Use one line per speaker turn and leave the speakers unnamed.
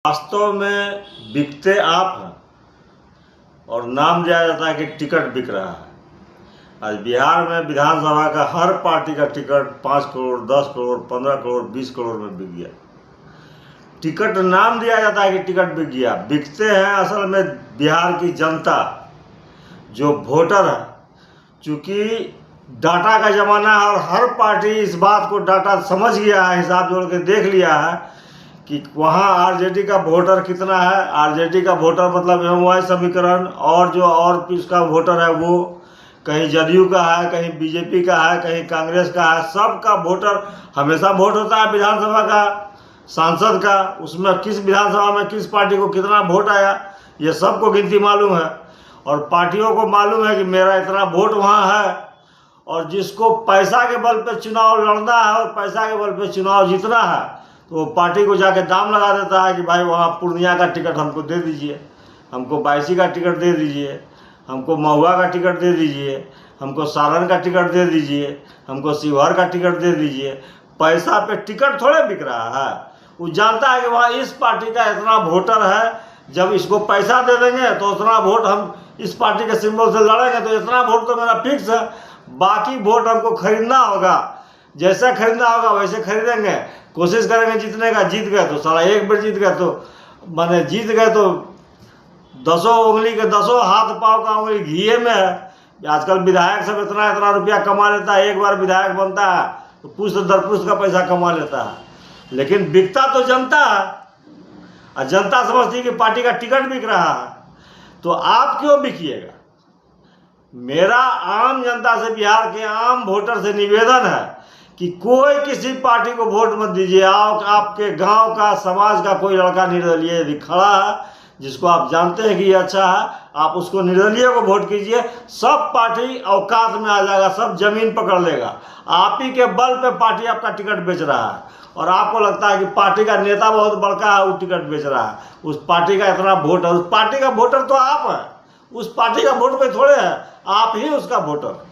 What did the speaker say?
वास्तव में बिकते आप हैं और नाम दिया जाता है कि टिकट बिक रहा है। आज बिहार में विधानसभा का हर पार्टी का टिकट 5 करोड़, 10 करोड़, 15 करोड़, 20 करोड़ में बिक गया। टिकट नाम दिया जाता है कि टिकट बिक गया, बिकते हैं असल में बिहार की जनता, जो वोटर है। चूँकि डाटा का ज़माना है और हर पार्टी इस बात को डाटा समझ गया है, हिसाब जोड़ के देख लिया है कि वहाँ आरजेडी का वोटर कितना है। आरजेडी का वोटर मतलब एमवाई समीकरण, और जो और इसका वोटर है वो कहीं जदयू का है, कहीं बीजेपी का है, कहीं कांग्रेस का है। सबका वोटर हमेशा वोट होता है विधानसभा का, सांसद का, उसमें किस विधानसभा में किस पार्टी को कितना वोट आया ये सबको गिनती मालूम है। और पार्टियों को मालूम है कि मेरा इतना वोट वहाँ है, और जिसको पैसा के बल पे चुनाव लड़ना है और पैसा के बल पे चुनाव जीतना है तो वो पार्टी को जाके दाम लगा देता है कि भाई वहाँ पूर्णिया का टिकट हमको दे दीजिए, हमको बायसी का टिकट दे दीजिए, हमको महुआ का टिकट दे दीजिए, हमको सारण का टिकट दे दीजिए, हमको शिवहर का टिकट दे दीजिए। पैसा पे टिकट थोड़े बिक रहा है। वो जानता है कि वहाँ इस पार्टी का इतना वोटर है, जब इसको पैसा दे देंगे तो उतना वोट हम इस पार्टी के सिंबल से लड़ेंगे तो इतना वोट तो मेरा फिक्स है। बाकी वोट हमको खरीदना होगा, जैसा खरीदना होगा वैसे खरीदेंगे, कोशिश करेंगे जीतने का। जीत गए तो साला एक बार जीत गए तो माने जीत गए तो 10 उंगली के 10 हाथ पाँव का उंगली घिए में है। आजकल विधायक सब इतना इतना रुपया कमा लेता है, एक बार विधायक बनता है तो पुष्ट दर पुष्ट का पैसा कमा लेता है। लेकिन बिकता तो जनता है, और जनता समझती है कि पार्टी का टिकट बिक रहा है। तो आप क्यों बिकिएगा? मेरा आम जनता से, बिहार के आम वोटर से निवेदन है कि कोई किसी पार्टी को वोट मत दीजिए। आपके गांव का, समाज का कोई लड़का निर्दलीय यदि खड़ा है जिसको आप जानते हैं कि ये अच्छा है, आप उसको निर्दलीय को वोट कीजिए। सब पार्टी औकात में आ जाएगा, सब जमीन पकड़ लेगा। आप ही के बल पे पार्टी आपका टिकट बेच रहा है और आपको लगता है कि पार्टी का नेता बहुत बड़का है, वो टिकट बेच रहा है। उस पार्टी का इतना वोट है, उस पार्टी का वोटर तो आप हैं, उस पार्टी का वोट पे थोड़े है, आप ही उसका वोटर।